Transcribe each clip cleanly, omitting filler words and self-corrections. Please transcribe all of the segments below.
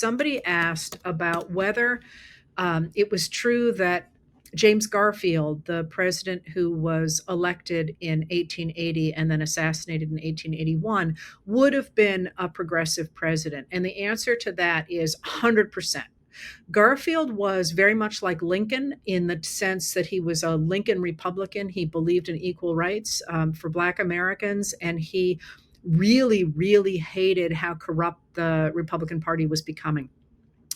somebody asked about whether it was true that James Garfield, the president who was elected in 1880 and then assassinated in 1881, would have been a progressive president. And the answer to that is 100%. Garfield was very much like Lincoln in the sense that he was a Lincoln Republican. He believed in equal rights for Black Americans, and he really, really hated how corrupt the Republican Party was becoming.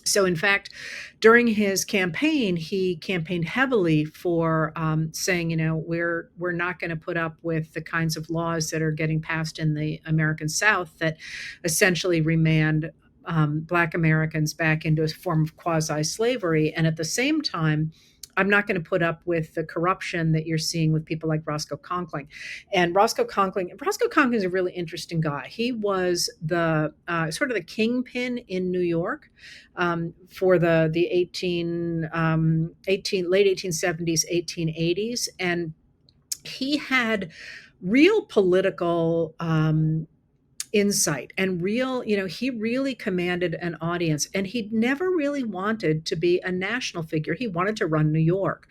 So, in fact, during his campaign, he campaigned heavily for saying, we're not going to put up with the kinds of laws that are getting passed in the American South that essentially remand Black Americans back into a form of quasi-slavery. And at the same time, I'm not going to put up with the corruption that you're seeing with people like Roscoe Conkling. And Roscoe Conkling is a really interesting guy. He was the sort of the kingpin in New York for the 18 late 1870s, 1880s, and he had real political insight and he really commanded an audience, and he never really wanted to be a national figure. He wanted to run New York.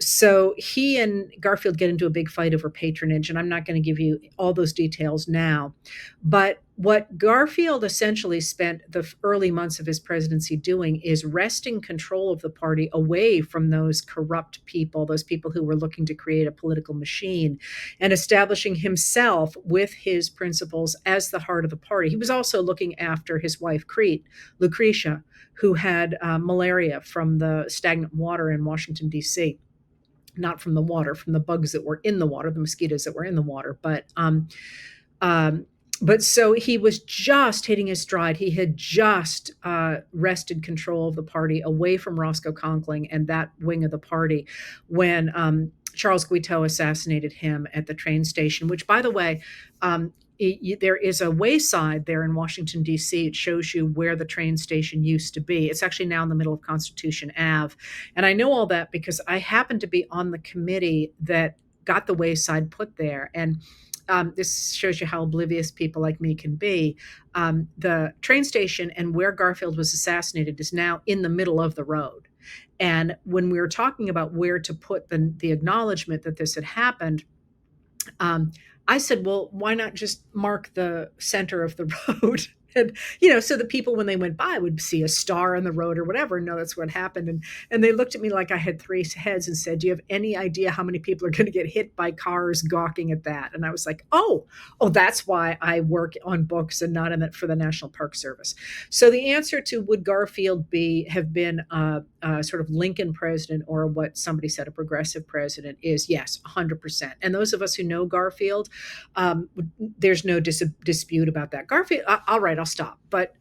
So he and Garfield get into a big fight over patronage, and I'm not going to give you all those details now. But what Garfield essentially spent the early months of his presidency doing is wresting control of the party away from those corrupt people, those people who were looking to create a political machine, and establishing himself with his principles as the heart of the party. He was also looking after his wife, Lucretia, who had malaria from the stagnant water in Washington, D.C. Not from the water, from the bugs that were in the water, the mosquitoes that were in the water. But so he was just hitting his stride. He had just wrested control of the party away from Roscoe Conkling and that wing of the party when Charles Guiteau assassinated him at the train station, which, by the way, there is a wayside there in Washington, D.C. It shows you where the train station used to be. It's actually now in the middle of Constitution Ave. And I know all that because I happened to be on the committee that got the wayside put there. And this shows you how oblivious people like me can be. The train station and where Garfield was assassinated is now in the middle of the road. And when we were talking about where to put the acknowledgement that this had happened, I said, well, why not just mark the center of the road? And, so the people, when they went by, would see a star on the road or whatever, and know that's what happened. And they looked at me like I had three heads and said, do you have any idea how many people are going to get hit by cars gawking at that? And I was like, oh, that's why I work on books and not in it for the National Park Service. So the answer to would Garfield have been a sort of Lincoln president, or what somebody said, a progressive president, is yes, 100%. And those of us who know Garfield, there's no dispute about that. Garfield, all right, I'll stop. But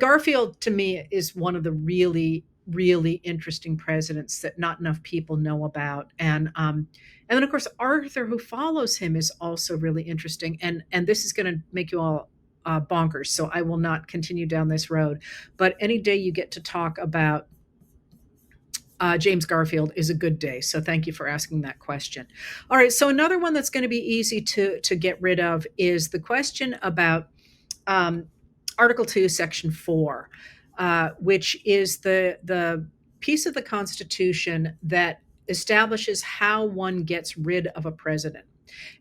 Garfield, to me, is one of the really, really interesting presidents that not enough people know about. And then, of course, Arthur, who follows him, is also really interesting. And this is going to make you all bonkers, so I will not continue down this road. But any day you get to talk about James Garfield is a good day. So thank you for asking that question. All right. So another one that's going to be easy to get rid of is the question about Article 2, Section 4, which is the piece of the Constitution that establishes how one gets rid of a president.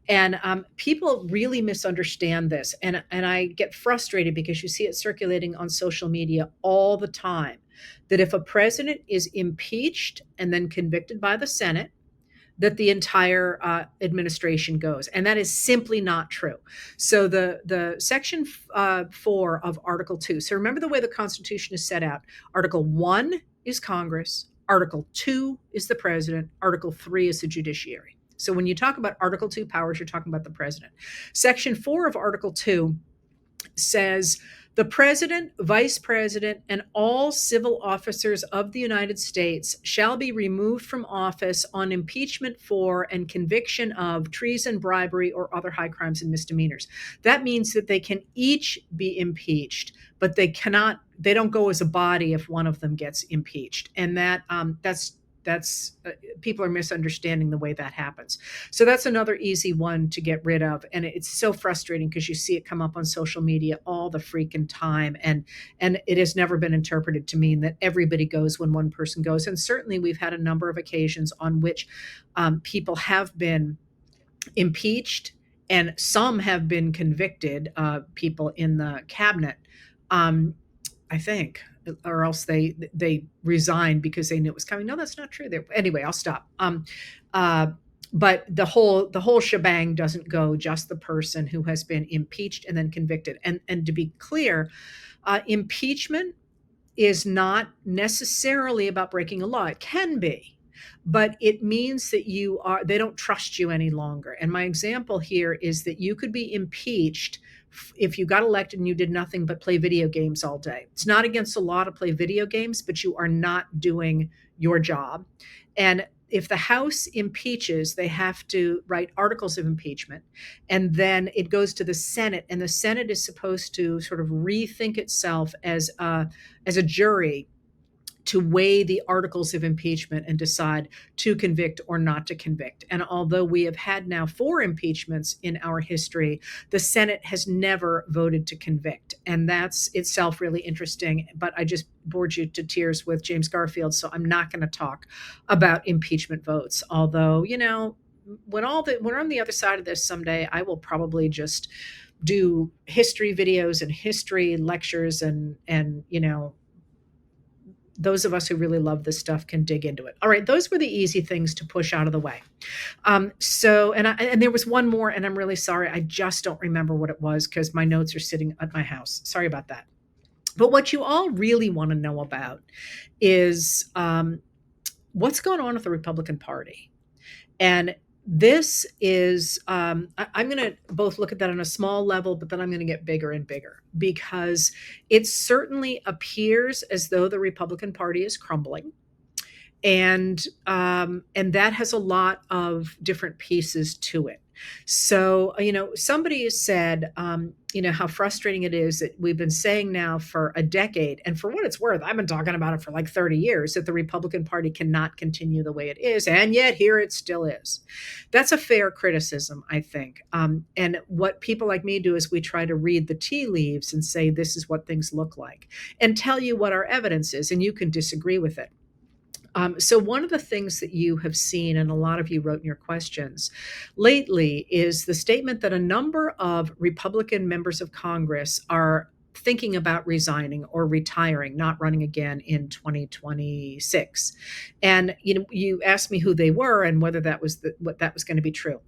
And people really misunderstand this. And I get frustrated because you see it circulating on social media all the time, that if a president is impeached and then convicted by the Senate, that the entire administration goes. And that is simply not true. So the Section 4 of Article 2, so remember the way the Constitution is set out. Article 1 is Congress. Article 2 is the president. Article 3 is the judiciary. So when you talk about Article 2 powers, you're talking about the president. Section 4 of Article 2 says the president, vice president, and all civil officers of the United States shall be removed from office on impeachment for and conviction of treason, bribery, or other high crimes and misdemeanors. That means that they can each be impeached, but they don't go as a body if one of them gets impeached. And that's That's people are misunderstanding the way that happens. So that's another easy one to get rid of, and it's so frustrating because you see it come up on social media all the freaking time, and it has never been interpreted to mean that everybody goes when one person goes. And certainly we've had a number of occasions on which people have been impeached, and some have been convicted, people in the cabinet, um, I think, or else they resigned because they knew it was coming. No, that's not true. Anyway, I'll stop. Uh, but the whole shebang doesn't go just the person who has been impeached and then convicted. And to be clear, impeachment is not necessarily about breaking a law. It can be, but it means that they don't trust you any longer. And my example here is that you could be impeached if you got elected and you did nothing but play video games all day. It's not against the law to play video games, but you are not doing your job. And if the House impeaches, they have to write articles of impeachment. And then it goes to the Senate, and the Senate is supposed to sort of rethink itself as a jury to weigh the articles of impeachment and decide to convict or not to convict. And although we have had now 4 impeachments in our history, the Senate has never voted to convict. And that's itself really interesting. But I just bored you to tears with James Garfield, so I'm not going to talk about impeachment votes. Although, when we're on the other side of this someday, I will probably just do history videos and history lectures, and those of us who really love this stuff can dig into it. All right, those were the easy things to push out of the way. And there was one more, and I'm really sorry, I just don't remember what it was because my notes are sitting at my house. Sorry about that. But what you all really want to know about is what's going on with the Republican Party. And this is, I'm going to both look at that on a small level, but then I'm going to get bigger and bigger, because it certainly appears as though the Republican Party is crumbling. And that has a lot of different pieces to it. So, somebody has said, how frustrating it is that we've been saying now for a decade, and for what it's worth, I've been talking about it for like 30 years, that the Republican Party cannot continue the way it is, and yet here it still is. That's a fair criticism, I think. And what people like me do is we try to read the tea leaves and say, this is what things look like, and tell you what our evidence is, and you can disagree with it. So one of the things that you have seen, and a lot of you wrote in your questions lately, is the statement that a number of Republican members of Congress are thinking about resigning or retiring, not running again in 2026. And you asked me who they were and whether what that was going to be true.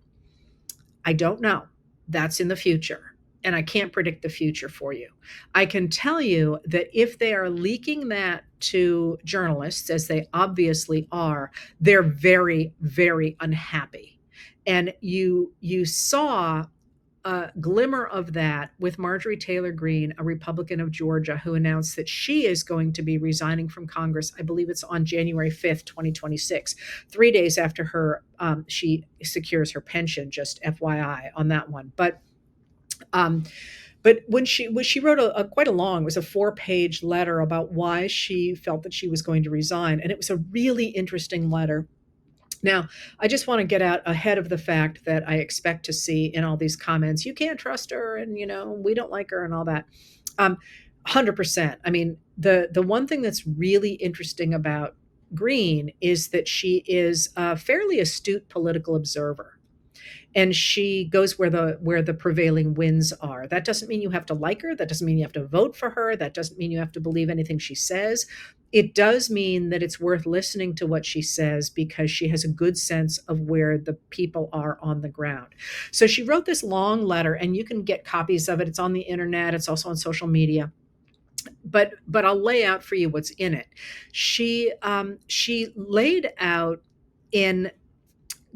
I don't know. That's in the future. And I can't predict the future for you. I can tell you that if they are leaking that to journalists, as they obviously are, they're very, very unhappy. And you saw a glimmer of that with Marjorie Taylor Greene, a Republican of Georgia, who announced that she is going to be resigning from Congress. I believe it's on January 5th, 2026, 3 days after she secures her pension, just FYI on that one. But when she wrote a quite a long, it was a 4-page letter about why she felt that she was going to resign. And it was a really interesting letter. Now, I just want to get out ahead of the fact that I expect to see in all these comments, you can't trust her, and we don't like her and all that. 100%. I mean, the one thing that's really interesting about Greene is that she is a fairly astute political observer. And she goes where the prevailing winds are. That doesn't mean you have to like her. That doesn't mean you have to vote for her. That doesn't mean you have to believe anything she says. It does mean that it's worth listening to what she says, because she has a good sense of where the people are on the ground. So she wrote this long letter, and you can get copies of it. It's on the internet. It's also on social media. But I'll lay out for you what's in it. She laid out in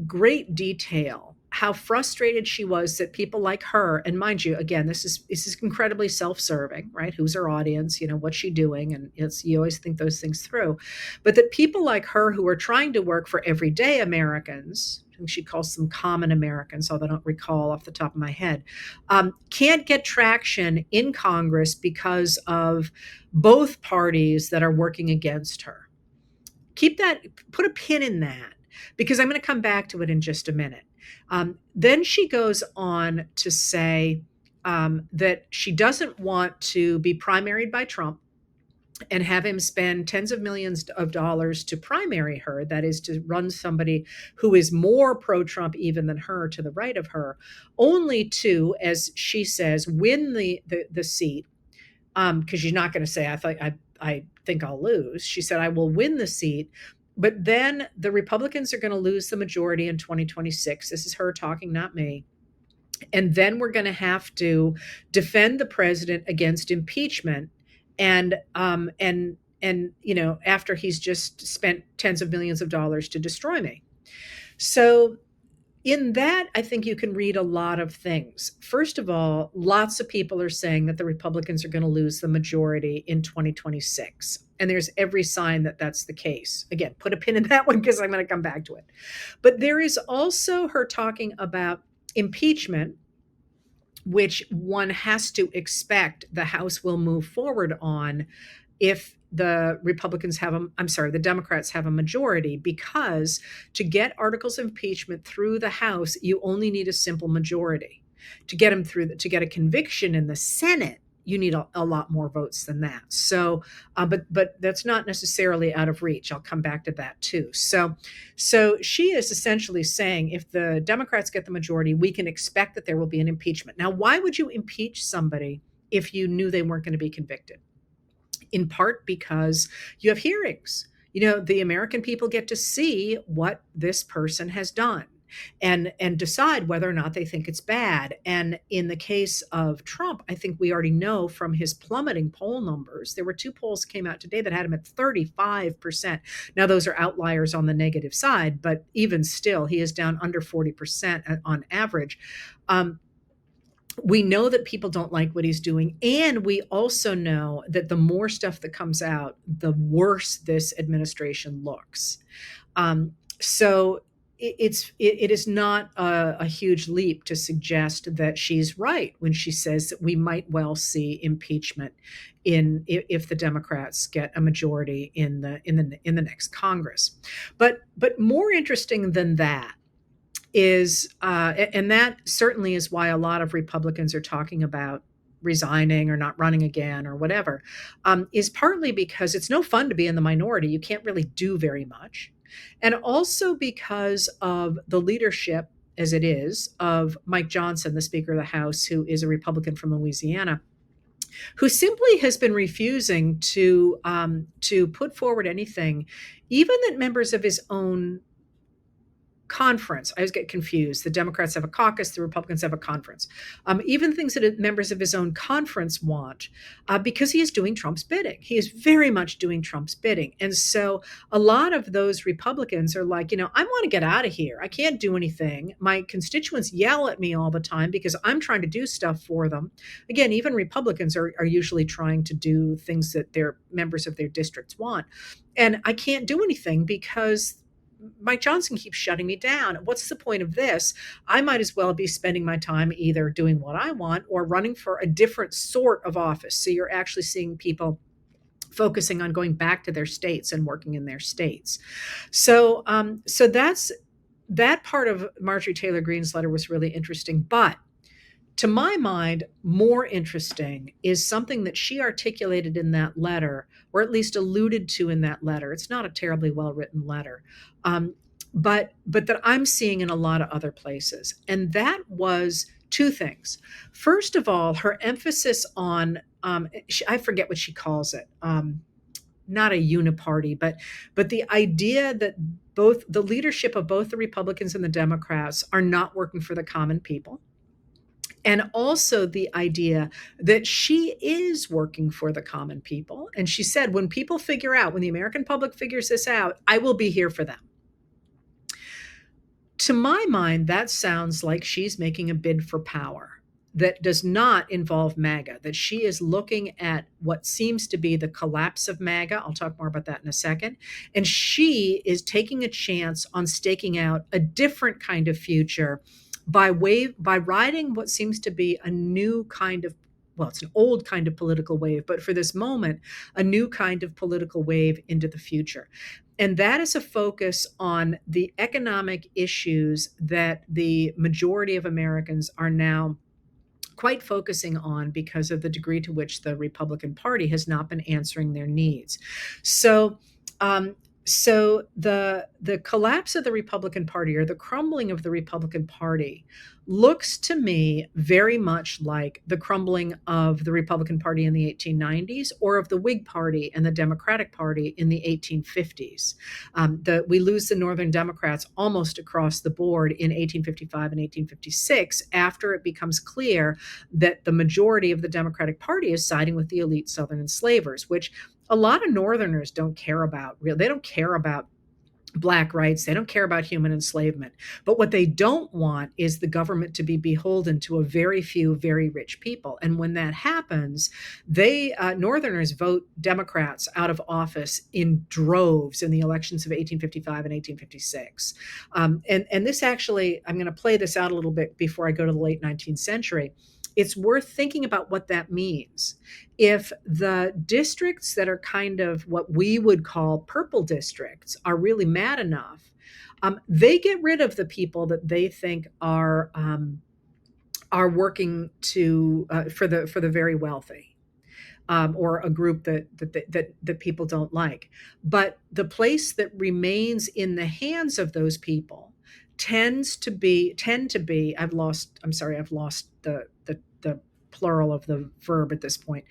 great detail how frustrated she was that people like her, and mind you, again, this is incredibly self-serving, right? Who's her audience? What's she doing? And you always think those things through. But that people like her, who are trying to work for everyday Americans, and she calls them common Americans, although I don't recall off the top of my head, can't get traction in Congress because of both parties that are working against her. keep that, put a pin in that, because I'm going to come back to it in just a minute. Then she goes on to say that she doesn't want to be primaried by Trump and have him spend tens of millions of dollars to primary her, that is, to run somebody who is more pro-Trump even than her, to the right of her, only to, as she says, win the seat. Because she's not going to say, I think I'll lose. She said, I will win the seat, but then the Republicans are going to lose the majority in 2026. This is her talking, not me. And then we're going to have to defend the president against impeachment, and after he's just spent tens of millions of dollars to destroy me. So in that, I think you can read a lot of things. First of all, lots of people are saying that the Republicans are going to lose the majority in 2026. And there's every sign that that's the case. Again, put a pin in that one because I'm going to come back to it. But there is also her talking about impeachment, which one has to expect the House will move forward on if the Democrats have a majority, because to get articles of impeachment through the House, you only need a simple majority. To get them through, to get a conviction in the Senate, you need a lot more votes than that. So, but that's not necessarily out of reach. I'll come back to that too. So she is essentially saying, if the Democrats get the majority, we can expect that there will be an impeachment. Now, why would you impeach somebody if you knew they weren't going to be convicted? In part because you have hearings. The American people get to see what this person has done and decide whether or not they think it's bad. And in the case of Trump, I think we already know from his plummeting poll numbers. There were two polls came out today that had him at 35%. Now, those are outliers on the negative side, but even still, he is down under 40% on average. We know that people don't like what he's doing. And we also know that the more stuff that comes out, the worse this administration looks. So it is not a huge leap to suggest that she's right when she says that we might well see impeachment if the Democrats get a majority in the next Congress. But more interesting than that is, and that certainly is why a lot of Republicans are talking about resigning or not running again or whatever, is partly because it's no fun to be in the minority. You can't really do very much. And also because of the leadership, as it is, of Mike Johnson, the Speaker of the House, who is a Republican from Louisiana, who simply has been refusing to put forward anything, even that members of his own conference. I always get confused. The Democrats have a caucus, the Republicans have a conference. Even things that members of his own conference want, because he is doing Trump's bidding. He is very much doing Trump's bidding. And so a lot of those Republicans are like, I want to get out of here. I can't do anything. My constituents yell at me all the time because I'm trying to do stuff for them. Again, even Republicans are usually trying to do things that their members of their districts want. And I can't do anything because Mike Johnson keeps shutting me down. What's the point of this? I might as well be spending my time either doing what I want or running for a different sort of office. So you're actually seeing people focusing on going back to their states and working in their states. So that's that part of Marjorie Taylor Greene's letter was really interesting. But to my mind, more interesting is something that she articulated in that letter, or at least alluded to in that letter. It's not a terribly well-written letter, but that I'm seeing in a lot of other places. And that was two things. First of all, her emphasis on, I forget what she calls it, not a uniparty, but the idea that both the leadership of both the Republicans and the Democrats are not working for the common people. And also the idea that she is working for the common people. And she said, when the American public figures this out, I will be here for them. To my mind, that sounds like she's making a bid for power that does not involve MAGA, that she is looking at what seems to be the collapse of MAGA. I'll talk more about that in a second. And she is taking a chance on staking out a different kind of future by riding what seems to be a new kind of, well, it's an old kind of political wave, but for this moment, a new kind of political wave into the future. And that is a focus on the economic issues that the majority of Americans are now quite focusing on because of the degree to which the Republican Party has not been answering their needs. So, um, so the collapse of the Republican Party, or the crumbling of the Republican Party, looks to me very much like the crumbling of the Republican Party in the 1890s, or of the Whig Party and the Democratic Party in the 1850s. We lose the Northern Democrats almost across the board in 1855 and 1856, after it becomes clear that the majority of the Democratic Party is siding with the elite Southern enslavers, which a lot of Northerners don't care about. They don't care about Black rights. They don't care about human enslavement. But what they don't want is the government to be beholden to a very few, very rich people. And when that happens, Northerners vote Democrats out of office in droves in the elections of 1855 and 1856. And this actually, I'm going to play this out a little bit before I go to the late 19th century. It's worth thinking about what that means. If the districts that are kind of what we would call purple districts are really mad enough, they get rid of the people that they think are working to for the very wealthy, or a group that people don't like. But the place that remains in the hands of those people tend to be. I've lost the plural of the verb at this point.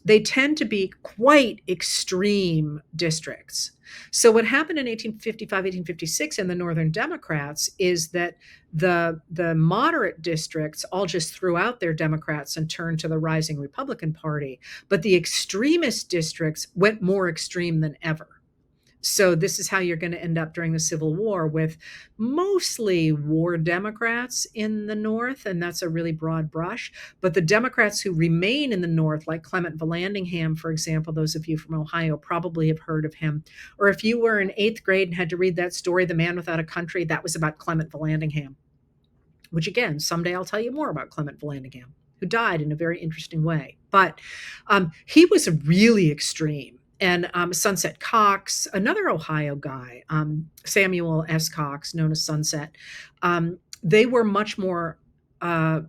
They tend to be quite extreme districts. So what happened in 1855, 1856 in the Northern Democrats is that the moderate districts all just threw out their Democrats and turned to the rising Republican Party, but the extremist districts went more extreme than ever. So this is how you're going to end up during the Civil War, with mostly war Democrats in the North, and that's a really broad brush. But the Democrats who remain in the North, like Clement Vallandigham, for example, those of you from Ohio probably have heard of him. Or if you were in eighth grade and had to read that story, The Man Without a Country, that was about Clement Vallandigham, which again, someday I'll tell you more about Clement Vallandigham, who died in a very interesting way. But he was really extreme. And Sunset Cox, another Ohio guy, Samuel S. Cox, known as Sunset, they were much more,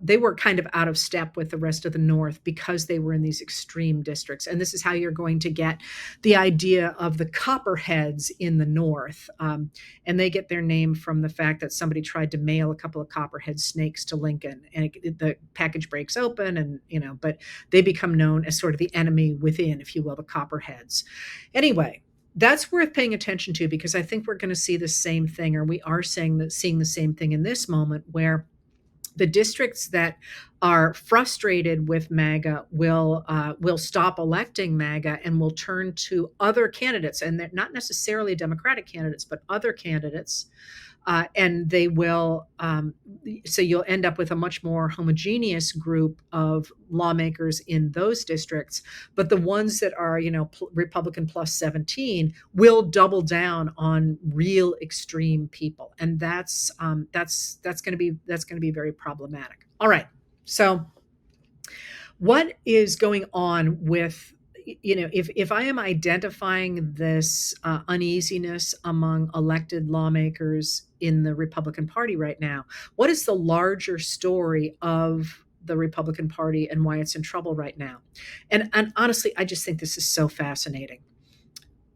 they were kind of out of step with the rest of the North because they were in these extreme districts. And this is how you're going to get the idea of the Copperheads in the North. And they get their name from the fact that somebody tried to mail a couple of copperhead snakes to Lincoln, and the package breaks open, and but they become known as sort of the enemy within, if you will, the Copperheads. Anyway, that's worth paying attention to, because I think we're going to see the same thing, or we are seeing the same thing in this moment, where the districts that are frustrated with MAGA will stop electing MAGA and will turn to other candidates, and they're not necessarily Democratic candidates, but other candidates. And they will, so you'll end up with a much more homogeneous group of lawmakers in those districts. But the ones that are, Republican plus 17 will double down on real extreme people, and that's going to be very problematic. All right, so what is going on with, if I am identifying this uneasiness among elected lawmakers in the Republican Party right now, what is the larger story of the Republican Party and why it's in trouble right now? And honestly, I just think this is so fascinating.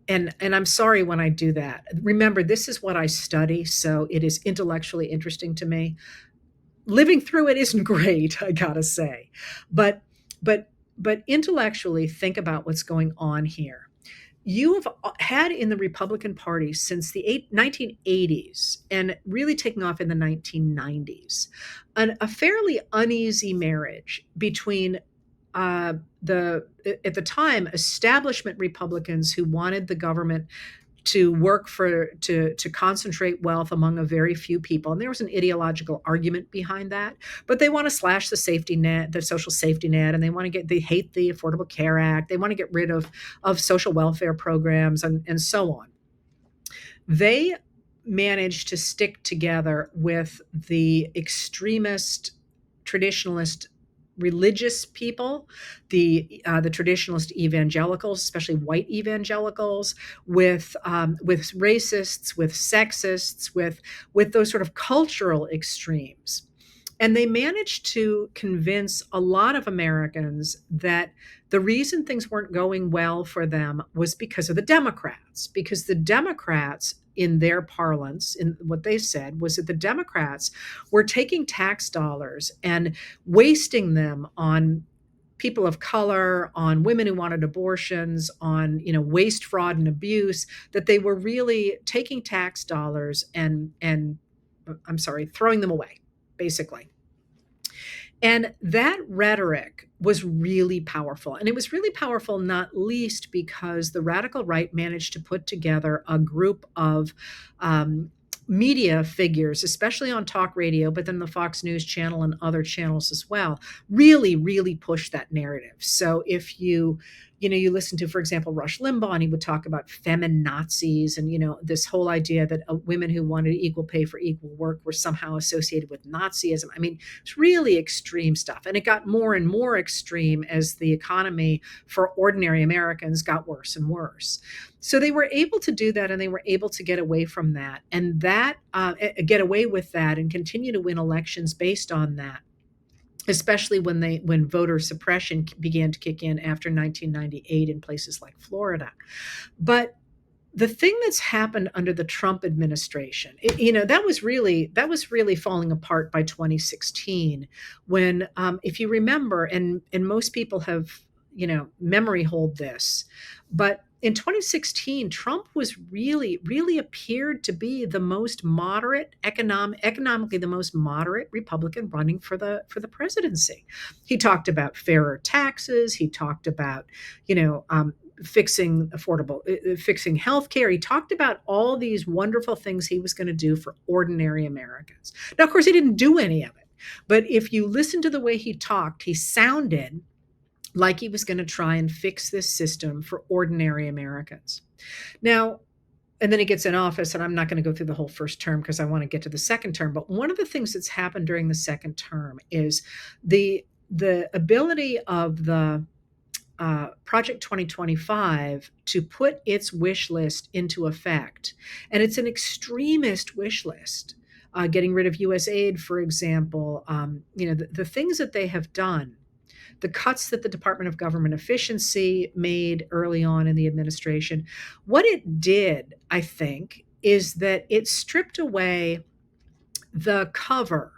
And I'm sorry when I do that. Remember, this is what I study, so it is intellectually interesting to me. Living through it isn't great, I gotta say. But but but intellectually, think about what's going on here. You have had in the Republican Party since the 1980s, and really taking off in the 1990s, a fairly uneasy marriage between the at the time establishment Republicans who wanted the government to work to concentrate wealth among a very few people. And there was an ideological argument behind that, but they want to slash the safety net, the social safety net, and they hate the Affordable Care Act. They want to get rid of social welfare programs and so on. They managed to stick together with the extremist, traditionalist religious people, the traditionalist evangelicals, especially white evangelicals, with racists, with sexists, with those sort of cultural extremes. And they managed to convince a lot of Americans that the reason things weren't going well for them was because of the Democrats, because the Democrats, in their parlance, in what they said, was that the Democrats were taking tax dollars and wasting them on people of color, on women who wanted abortions, on waste, fraud, and abuse. That they were really taking tax dollars and I'm sorry, throwing them away, basically. And that rhetoric was really powerful. And it was really powerful, not least because the radical right managed to put together a group of media figures, especially on talk radio, but then the Fox News channel and other channels as well, really push that narrative. So if you listen to, for example, Rush Limbaugh, and he would talk about femin Nazis and, this whole idea that women who wanted equal pay for equal work were somehow associated with Nazism. I mean, it's really extreme stuff. And it got more and more extreme as the economy for ordinary Americans got worse and worse. So they were able to do that, and they were able to get away from that, and get away with that and continue to win elections based on that, especially when voter suppression began to kick in after 1998 in places like Florida. But the thing that's happened under the Trump administration, that was really falling apart by 2016, when, if you remember, and most people have, memory hold this, but in 2016, Trump was really appeared to be the most moderate, economically the most moderate Republican running for the presidency. He talked about fairer taxes. He talked about, fixing healthcare. He talked about all these wonderful things he was going to do for ordinary Americans. Now, of course, he didn't do any of it, but if you listen to the way he talked, he sounded like he was going to try and fix this system for ordinary Americans. Now, and then he gets in office, and I'm not going to go through the whole first term because I want to get to the second term. But one of the things that's happened during the second term is the ability of the Project 2025 to put its wish list into effect. And it's an extremist wish list. Getting rid of U.S. aid, for example, the things that they have done, the cuts that the Department of Government Efficiency made early on in the administration. What it did, I think, is that it stripped away the cover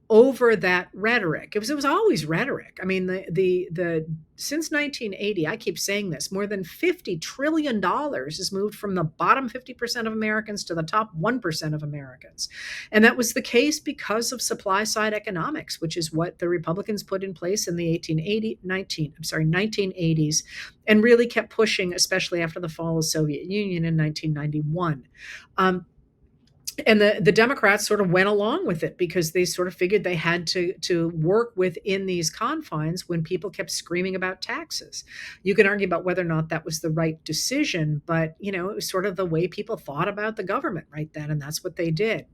over that rhetoric. It was always rhetoric. I mean, the since 1980, I keep saying this, more than $50 trillion has moved from the bottom 50% of Americans to the top 1% of Americans. And that was the case because of supply side economics, which is what the Republicans put in place in the 1980s, and really kept pushing, especially after the fall of the Soviet Union in 1991. And the Democrats sort of went along with it because they sort of figured they had to work within these confines when people kept screaming about taxes. You can argue about whether or not that was the right decision, but it was sort of the way people thought about the government right then, and that's what they did.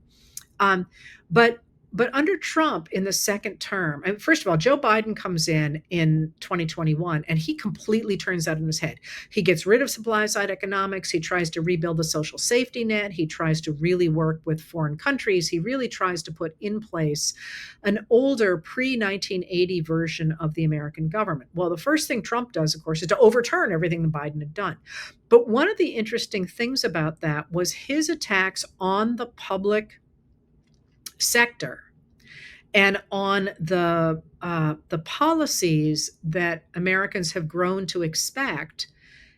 Um, but but under Trump in the second term, and first of all, Joe Biden comes in 2021, and he completely turns that on his head. He gets rid of supply side economics. He tries to rebuild the social safety net. He tries to really work with foreign countries. He really tries to put in place an older pre-1980 version of the American government. Well, the first thing Trump does, of course, is to overturn everything that Biden had done. But one of the interesting things about that was his attacks on the public sector and on the policies that Americans have grown to expect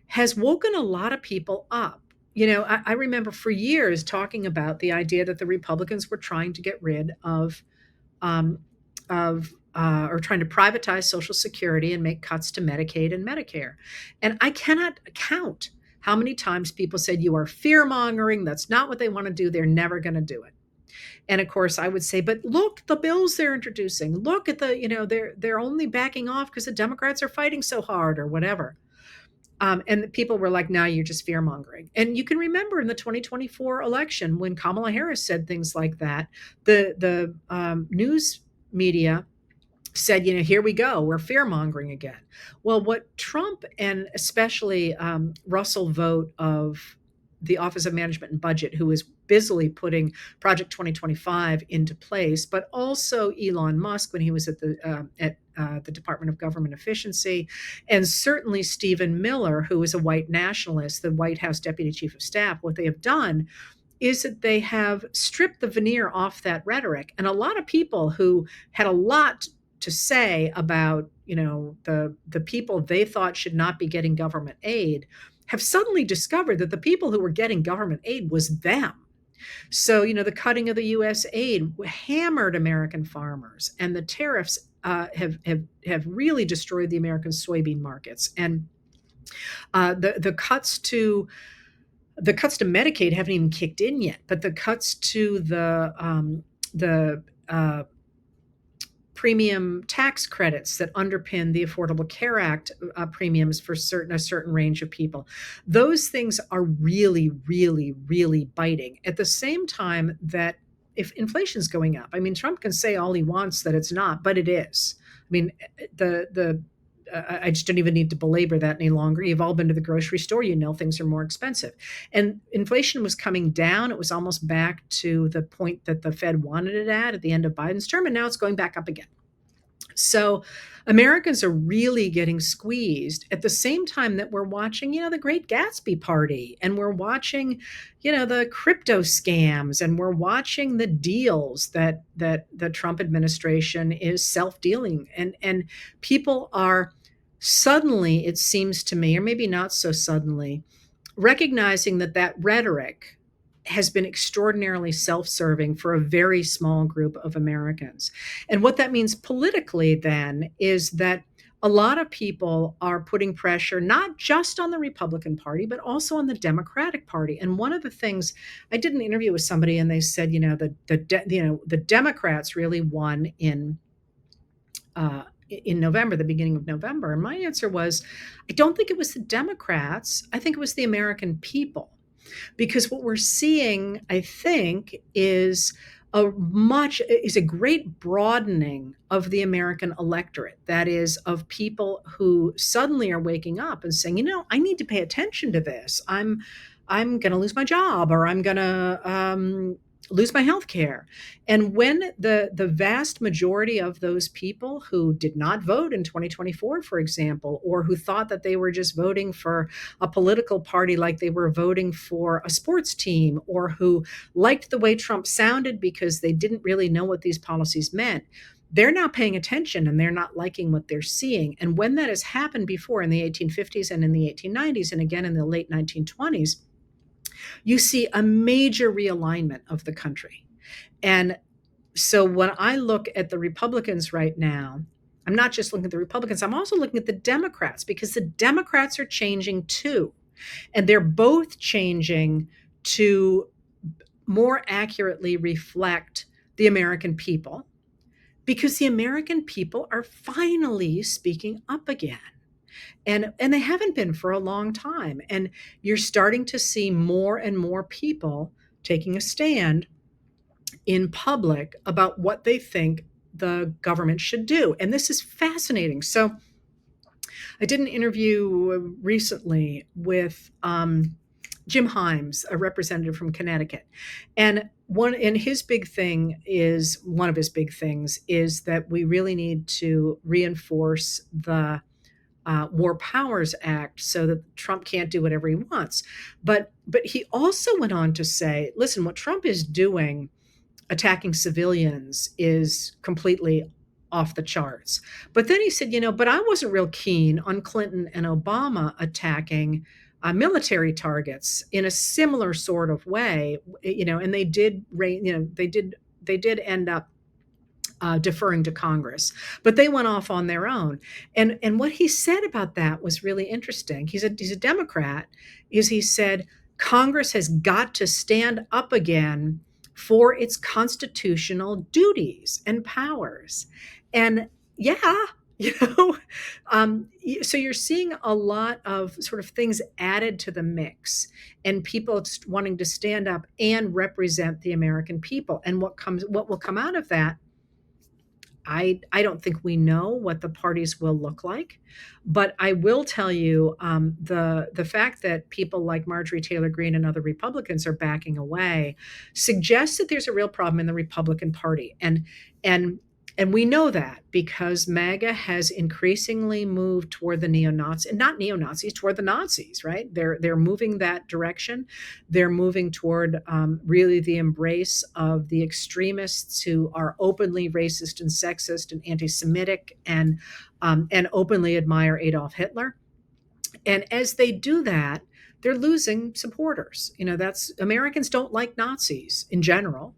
has woken a lot of people up. I remember for years talking about the idea that the Republicans were trying to get rid um, or trying to privatize Social Security and make cuts to Medicaid and Medicare. And I cannot count how many times people said, "You are fear mongering. That's not what they want to do. They're never going to do it." And of course, I would say, but look, the bills they're introducing. Look at they're only backing off because the Democrats are fighting so hard or whatever. And the people were like, "Now you're just fear mongering." And you can remember in the 2024 election when Kamala Harris said things like that, the news media said, here we go, we're fear mongering again. Well, what Trump and especially Russell Vogt of the Office of Management and Budget, who is busily putting Project 2025 into place, but also Elon Musk when he was at the Department of Government Efficiency, and certainly Stephen Miller, who is a white nationalist, the White House Deputy Chief of Staff. What they have done is that they have stripped the veneer off that rhetoric. And a lot of people who had a lot to say about, the people they thought should not be getting government aid have suddenly discovered that the people who were getting government aid was them. So, the cutting of the U.S. aid hammered American farmers, and the tariffs have really destroyed the American soybean markets. And the cuts to Medicaid haven't even kicked in yet, but the cuts to the premium tax credits that underpin the Affordable Care Act premiums for a certain range of people, those things are really, really, really biting. At the same time that if inflation's going up, I mean, Trump can say all he wants that it's not, but it is. I mean, the I just don't even need to belabor that any longer. You've all been to the grocery store, things are more expensive. And inflation was coming down. It was almost back to the point that the Fed wanted it at the end of Biden's term, and now it's going back up again. So Americans are really getting squeezed at the same time that we're watching, the Great Gatsby party, and we're watching, the crypto scams, and we're watching the deals that the Trump administration is self-dealing. And people are suddenly, it seems to me, or maybe not so suddenly, recognizing that rhetoric has been extraordinarily self-serving for a very small group of Americans. And what that means politically then is that a lot of people are putting pressure not just on the Republican Party, but also on the Democratic Party. And one of the things, I did an interview with somebody, and they said, the Democrats really won in November, the beginning of November. And my answer was, I don't think it was the Democrats. I think it was the American people. Because what we're seeing, I think, is a great broadening of the American electorate. That is, of people who suddenly are waking up and saying, I need to pay attention to this. I'm going to lose my job, or I'm going to lose my health care. And when the vast majority of those people who did not vote in 2024, for example, or who thought that they were just voting for a political party like they were voting for a sports team, or who liked the way Trump sounded because they didn't really know what these policies meant, they're now paying attention, and they're not liking what they're seeing. And when that has happened before in the 1850s and in the 1890s, and again in the late 1920s, you see a major realignment of the country. And so when I look at the Republicans right now, I'm not just looking at the Republicans, I'm also looking at the Democrats, because the Democrats are changing too. And they're both changing to more accurately reflect the American people, because the American people are finally speaking up again. And they haven't been for a long time. And you're starting to see more and more people taking a stand in public about what they think the government should do. And this is fascinating. So I did an interview recently with Jim Himes, a representative from Connecticut. And one of his big things is that we really need to reinforce the War Powers Act so that Trump can't do whatever he wants. But he also went on to say, listen, what Trump is doing, attacking civilians, is completely off the charts. But then he said, but I wasn't real keen on Clinton and Obama attacking military targets in a similar sort of way, and they did end up deferring to Congress, but they went off on their own. And what he said about that was really interesting. He's a Democrat. He said Congress has got to stand up again for its constitutional duties and powers. And yeah, so you're seeing a lot of sort of things added to the mix, and people wanting to stand up and represent the American people. And what will come out of that, I don't think we know what the parties will look like, but I will tell you the fact that people like Marjorie Taylor Greene and other Republicans are backing away suggests that there's a real problem in the Republican Party, and and we know that because MAGA has increasingly moved toward the neo-Nazis, not neo-Nazis, toward the Nazis, right? They're moving that direction. They're moving toward really the embrace of the extremists who are openly racist and sexist and anti-Semitic and openly admire Adolf Hitler. And as they do that, they're losing supporters. That's Americans don't like Nazis in general,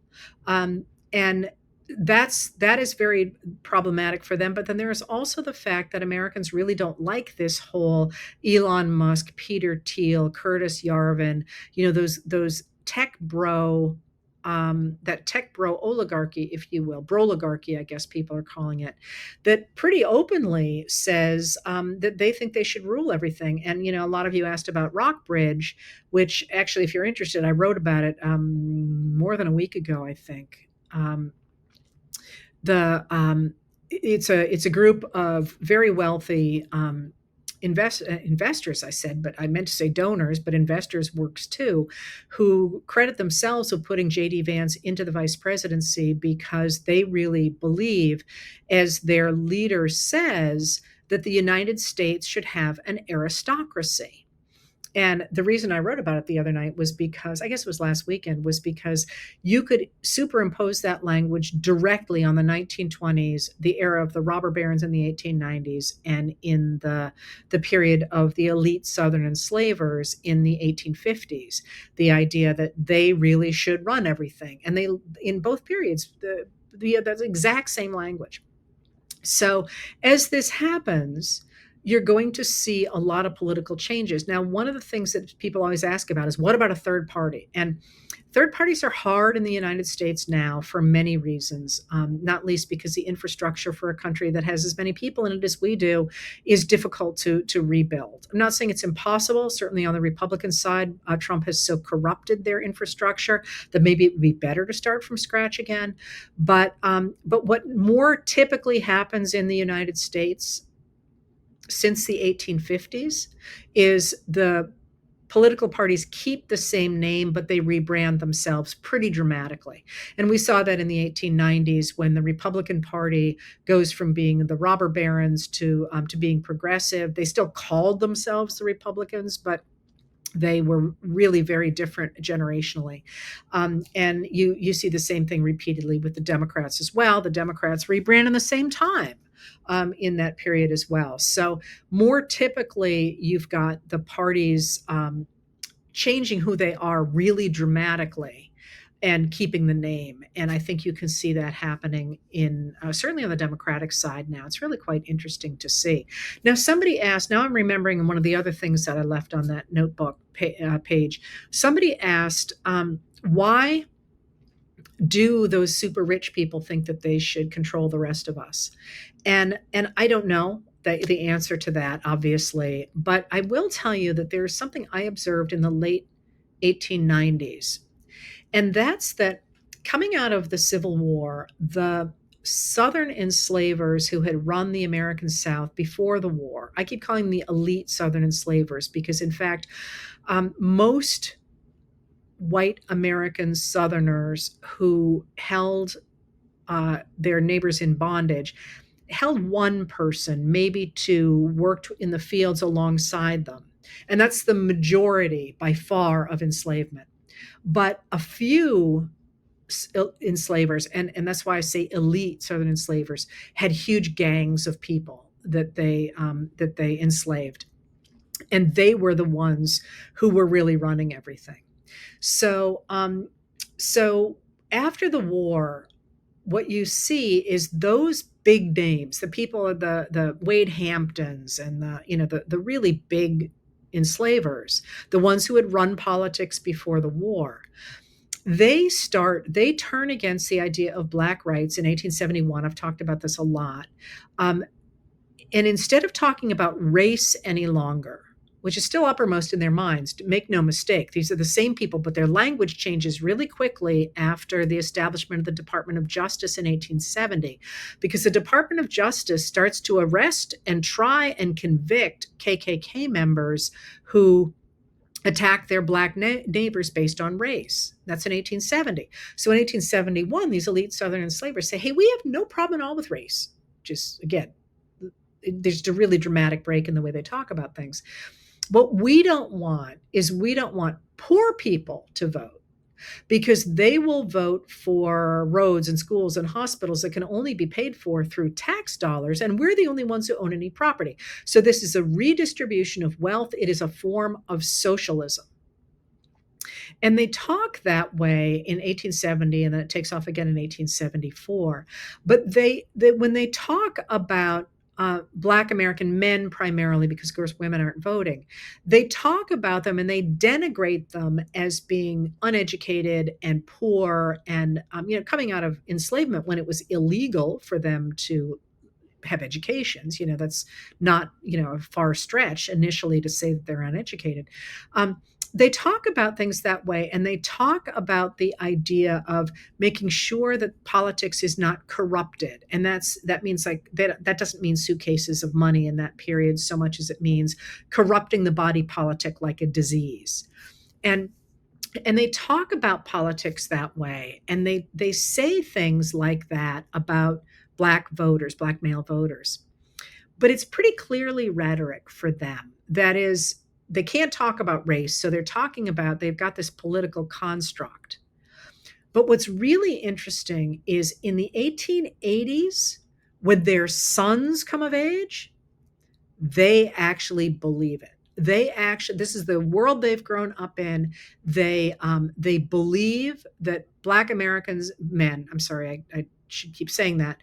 and that is very problematic for them. But then there is also the fact that Americans really don't like this whole Elon Musk, Peter Thiel, Curtis Yarvin, those tech bro. That tech bro oligarchy, if you will, broligarchy, I guess people are calling it, that pretty openly says that they think they should rule everything. And, a lot of you asked about Rockbridge, which actually, if you're interested, I wrote about it more than a week ago, I think. The it's a group of very wealthy investors, I said, but I meant to say donors, but investors works too, who credit themselves with putting JD Vance into the vice presidency because they really believe, as their leader says, that the United States should have an aristocracy. And the reason I wrote about it the other night was because, I guess it was last weekend, was because you could superimpose that language directly on the 1920s, the era of the robber barons in the 1890s, and in the period of the elite Southern enslavers in the 1850s. The idea that they really should run everything. And they, in both periods, that's the exact same language. So as this happens, you're going to see a lot of political changes. Now, one of the things that people always ask about is, what about a third party? And third parties are hard in the United States now for many reasons, not least because the infrastructure for a country that has as many people in it as we do is difficult to rebuild. I'm not saying it's impossible. Certainly on the Republican side, Trump has so corrupted their infrastructure that maybe it would be better to start from scratch again. But what more typically happens in the United States since the 1850s is the political parties keep the same name, but they rebrand themselves pretty dramatically. And we saw that in the 1890s when the Republican Party goes from being the robber barons to being progressive. They still called themselves the Republicans, but they were really very different generationally. And you see the same thing repeatedly with the Democrats as well. The Democrats rebrand in the same time in that period as well. So more typically, you've got the parties changing who they are really dramatically and keeping the name. And I think you can see that happening in certainly on the Democratic side now. It's really quite interesting to see. Now, somebody asked, now I'm remembering one of the other things that I left on that notebook page. Somebody asked, why do those super rich people think that they should control the rest of us? And I don't know the answer to that, obviously, but I will tell you that there's something I observed in the late 1890s. And that's that coming out of the Civil War, the Southern enslavers who had run the American South before the war, I keep calling them the elite Southern enslavers because, in fact, most white American Southerners who held their neighbors in bondage held one person, maybe two, worked in the fields alongside them. And that's the majority by far of enslavement. But a few enslavers, and that's why I say elite Southern enslavers, had huge gangs of people that they enslaved, and they were the ones who were really running everything. So so after the war, what you see is those big names, the people, the Wade Hamptons and the really big enslavers, the ones who had run politics before the war, they turn against the idea of black rights in 1871. I've talked about this a lot. And instead of talking about race any longer, which is still uppermost in their minds. Make no mistake, these are the same people, but their language changes really quickly after the establishment of the Department of Justice in 1870, because the Department of Justice starts to arrest and try and convict KKK members who attack their black neighbors based on race. That's in 1870. So in 1871, these elite Southern enslavers say, hey, we have no problem at all with race. Just again, there's a really dramatic break in the way they talk about things. What we don't want is we don't want poor people to vote, because they will vote for roads and schools and hospitals that can only be paid for through tax dollars, and we're the only ones who own any property. So this is a redistribution of wealth. It is a form of socialism. And they talk that way in 1870, and then it takes off again in 1874. But when they talk about Black American men primarily, because of course women aren't voting, they talk about them and they denigrate them as being uneducated and poor, and coming out of enslavement when it was illegal for them to have educations. That's not a far stretch initially to say that they're uneducated. They talk about things that way, and they talk about the idea of making sure that politics is not corrupted, and that means like that doesn't mean suitcases of money in that period so much as it means corrupting the body politic like a disease. And they talk about politics that way, and they say things like that about black voters, black male voters. But it's pretty clearly rhetoric for them. That is, they can't talk about race, so they've got this political construct. But what's really interesting is in the 1880s, when their sons come of age, they actually believe it. This is the world they've grown up in. They believe that Black Americans, men, I'm sorry, I should keep saying that,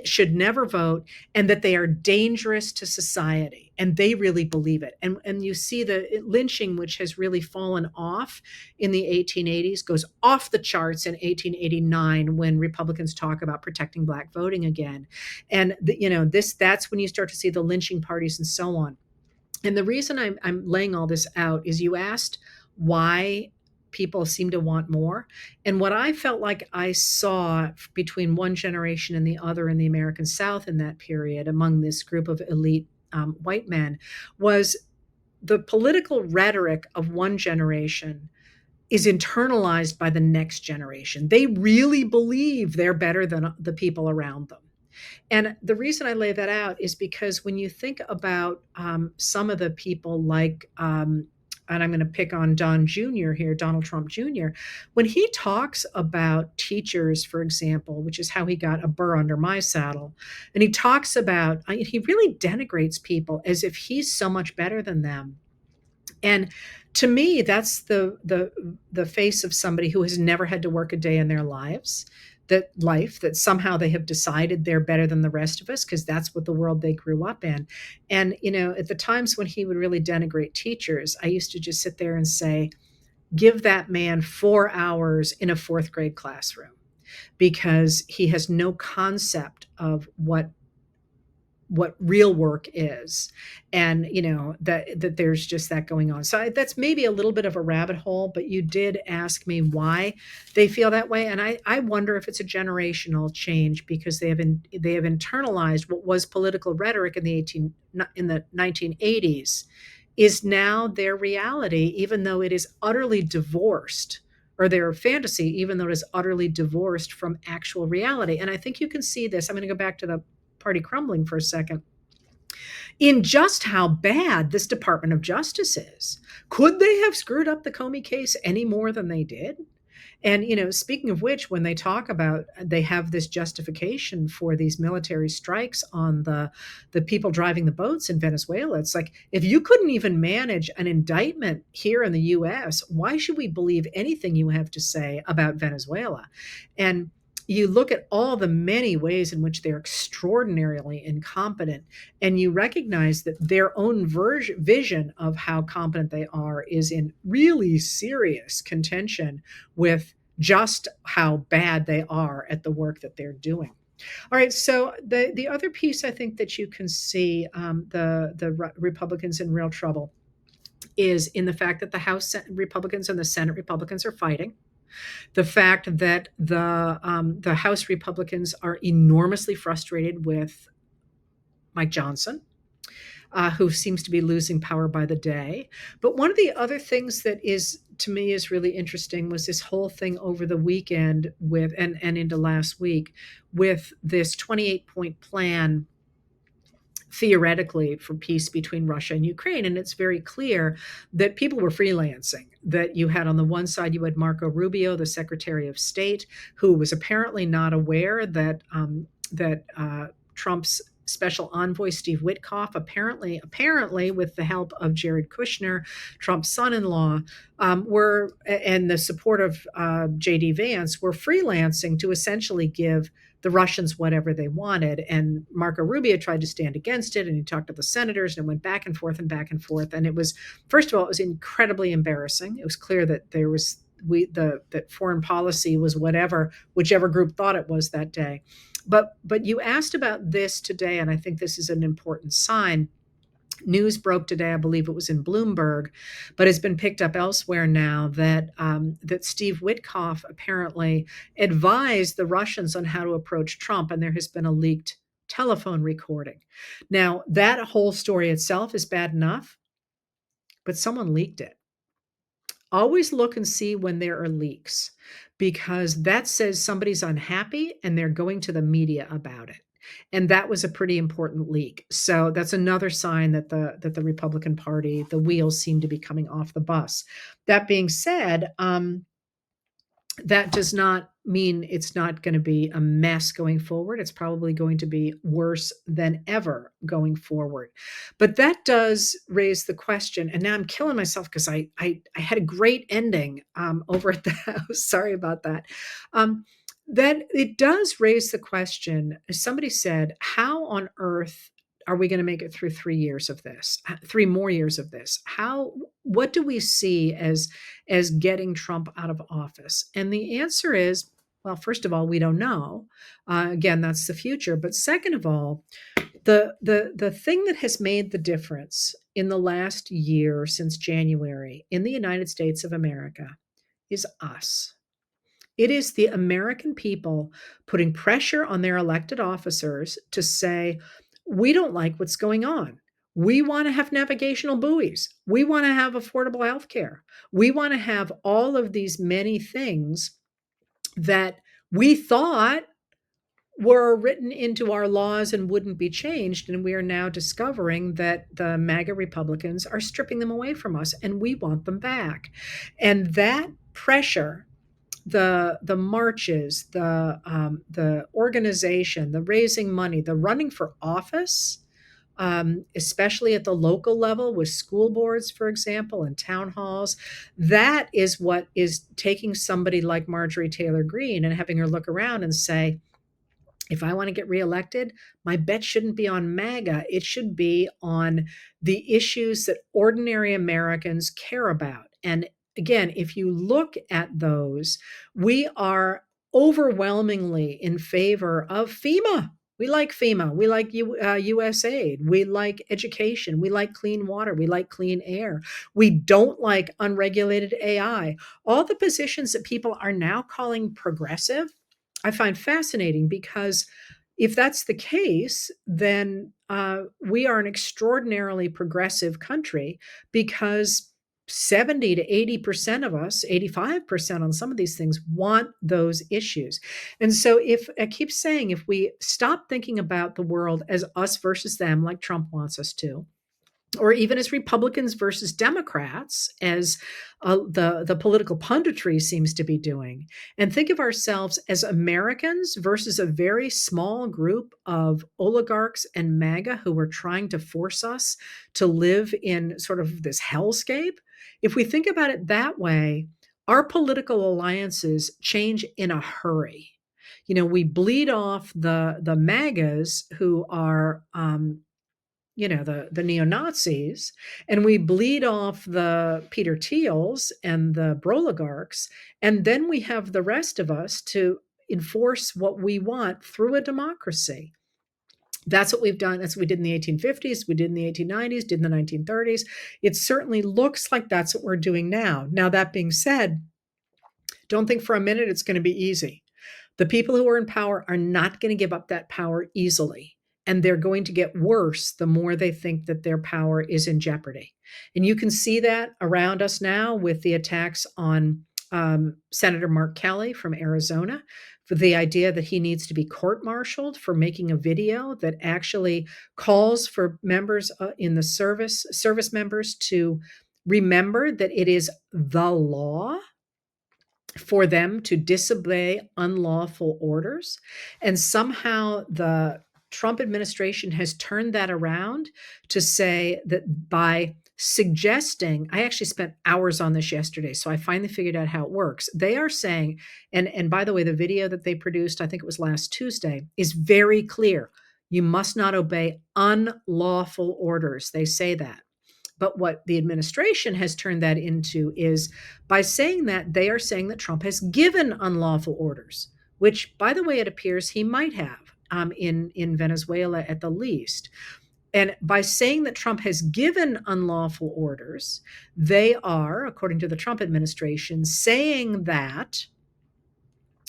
should never vote, and that they are dangerous to society. And they really believe it. And you see the lynching, which has really fallen off in the 1880s, goes off the charts in 1889 when Republicans talk about protecting Black voting again. And that's when you start to see the lynching parties and so on. And the reason I'm laying all this out is you asked why people seem to want more. And what I felt like I saw between one generation and the other in the American South in that period, among this group of elite white men, was the political rhetoric of one generation is internalized by the next generation. They really believe they're better than the people around them. And the reason I lay that out is because when you think about some of the people like, and I'm going to pick on Don Jr. here, Donald Trump Jr., when he talks about teachers, for example, which is how he got a burr under my saddle, and he talks about, he really denigrates people as if he's so much better than them. And to me, that's the face of somebody who has never had to work a day in their lives, that somehow they have decided they're better than the rest of us because that's what the world they grew up in. And at the times when he would really denigrate teachers, I used to just sit there and say, give that man 4 hours in a fourth grade classroom, because he has no concept of what real work is, and that there's just that going on. So that's maybe a little bit of a rabbit hole, but you did ask me why they feel that way, and I wonder if it's a generational change, because they have internalized what was political rhetoric in the 1980s is now their reality, even though it is utterly divorced, or their fantasy, even though it is utterly divorced from actual reality. And I think you can see this. I'm going to go back to the party crumbling for a second, in just how bad this Department of Justice is. Could they have screwed up the Comey case any more than they did? And, speaking of which, when they talk about, they have this justification for these military strikes on the people driving the boats in Venezuela. It's like, if you couldn't even manage an indictment here in the US, why should we believe anything you have to say about Venezuela? And you look at all the many ways in which they're extraordinarily incompetent, and you recognize that their own vision of how competent they are is in really serious contention with just how bad they are at the work that they're doing. All right, so the other piece I think that you can see, the Republicans in real trouble, is in the fact that the House Republicans and the Senate Republicans are fighting, the fact that the House Republicans are enormously frustrated with Mike Johnson, who seems to be losing power by the day. But one of the other things that is to me is really interesting was this whole thing over the weekend with and into last week with this 28-point plan theoretically for peace between Russia and Ukraine. And it's very clear that people were freelancing. That you had on the one side, you had Marco Rubio, the Secretary of State, who was apparently not aware that Trump's special envoy Steve Witkoff, apparently with the help of Jared Kushner, Trump's son-in-law, were and the support of J.D. Vance, were freelancing to essentially give the Russians whatever they wanted. And Marco Rubio tried to stand against it, and he talked to the senators, and it went back and forth and back and forth. And it was, first of all, it was incredibly embarrassing. It was clear that that foreign policy was whichever group thought it was that day. But you asked about this today, and I think this is an important sign. News broke today, I believe it was in Bloomberg, but has been picked up elsewhere now that Steve Witkoff apparently advised the Russians on how to approach Trump, and there has been a leaked telephone recording. Now, that whole story itself is bad enough, but someone leaked it. Always look and see when there are leaks, because that says somebody's unhappy and they're going to the media about it. And that was a pretty important leak. So that's another sign that the Republican Party, the wheels seem to be coming off the bus. That being said, that does not mean it's not going to be a mess going forward. It's probably going to be worse than ever going forward. But that does raise the question, and now I'm killing myself because I had a great ending over at the house. Sorry about that. That it does raise the question, as somebody said, how on earth are we going to make it through 3 years of this, 3 more years of this? What do we see as getting Trump out of office? And the answer is, well, first of all, we don't know. Again, that's the future. But second of all, the thing that has made the difference in the last year since January in the United States of America is us. It is the American people putting pressure on their elected officers to say, we don't like what's going on. We want to have navigational buoys. We want to have affordable health care. We want to have all of these many things that we thought were written into our laws and wouldn't be changed. And we are now discovering that the MAGA Republicans are stripping them away from us, and we want them back. And that pressure, the marches, the organization, the raising money, the running for office, especially at the local level with school boards, for example, and town halls, that is what is taking somebody like Marjorie Taylor Greene and having her look around and say, if I want to get reelected, my bet shouldn't be on MAGA. It should be on the issues that ordinary Americans care about. And again, if you look at those, we are overwhelmingly in favor of FEMA. We like FEMA. We like USAID. We like education. We like clean water. We like clean air. We don't like unregulated AI. All the positions that people are now calling progressive, I find fascinating, because if that's the case, then we are an extraordinarily progressive country, because 70 to 80% of us, 85% on some of these things, want those issues. And so if I keep saying, if we stop thinking about the world as us versus them, like Trump wants us to, or even as Republicans versus Democrats, as the political punditry seems to be doing, and think of ourselves as Americans versus a very small group of oligarchs and MAGA who are trying to force us to live in sort of this hellscape. If we think about it that way, our political alliances change in a hurry. We bleed off the MAGAs who are the neo-Nazis, and we bleed off the Peter Thiels and the Broligarchs, and then we have the rest of us to enforce what we want through a democracy. That's what we've done. That's what we did in the 1850s, we did in the 1890s, did in the 1930s. It certainly looks like that's what we're doing now. Now, that being said, don't think for a minute it's going to be easy. The people who are in power are not going to give up that power easily. And they're going to get worse the more they think that their power is in jeopardy. And you can see that around us now with the attacks on Senator Mark Kelly from Arizona, for the idea that he needs to be court martialed for making a video that actually calls for members in the service members to remember that it is the law for them to disobey unlawful orders. And somehow the Trump administration has turned that around to say that by suggesting, I actually spent hours on this yesterday, so I finally figured out how it works. They are saying, and by the way, the video that they produced, I think it was last Tuesday, is very clear. You must not obey unlawful orders. They say that. But what the administration has turned that into is, by saying that, they are saying that Trump has given unlawful orders, which, by the way, it appears he might have in Venezuela at the least. And by saying that Trump has given unlawful orders, they are, according to the Trump administration, saying that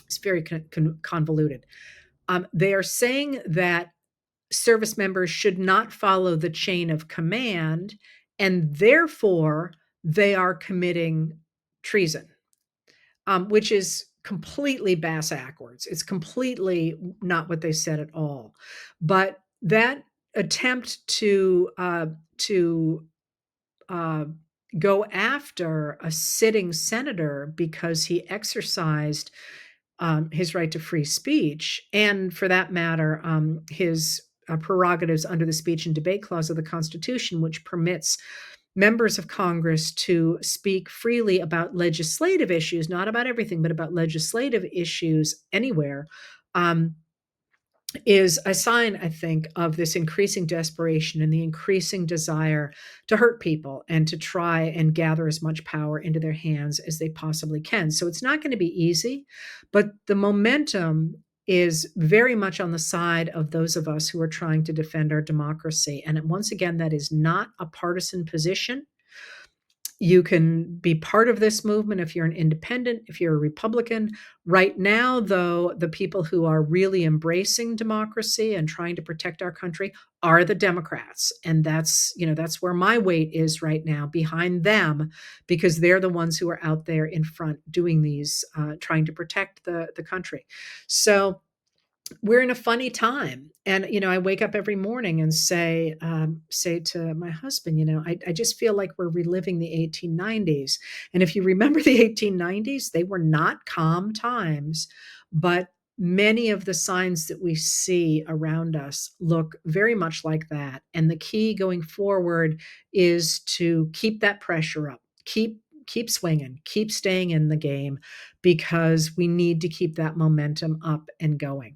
it's very convoluted. They are saying that service members should not follow the chain of command, and therefore they are committing treason, which is completely bass backwards. It's completely not what they said at all. But that attempt to go after a sitting senator because he exercised his right to free speech, and for that matter, his prerogatives under the speech and debate clause of the Constitution, which permits members of Congress to speak freely about legislative issues, not about everything, but about legislative issues anywhere, is a sign, I think, of this increasing desperation and the increasing desire to hurt people and to try and gather as much power into their hands as they possibly can. So it's not going to be easy, but the momentum is very much on the side of those of us who are trying to defend our democracy. And once again, that is not a partisan position. You can be part of this movement if you're an independent, if you're a Republican. Right now, though, the people who are really embracing democracy and trying to protect our country are the Democrats. And that's where my weight is right now, behind them, because they're the ones who are out there in front doing these, trying to protect the country. So we're in a funny time. And, I wake up every morning and say to my husband, I just feel like we're reliving the 1890s. And if you remember the 1890s, they were not calm times, but many of the signs that we see around us look very much like that. And the key going forward is to keep that pressure up, keep swinging, keep staying in the game, because we need to keep that momentum up and going.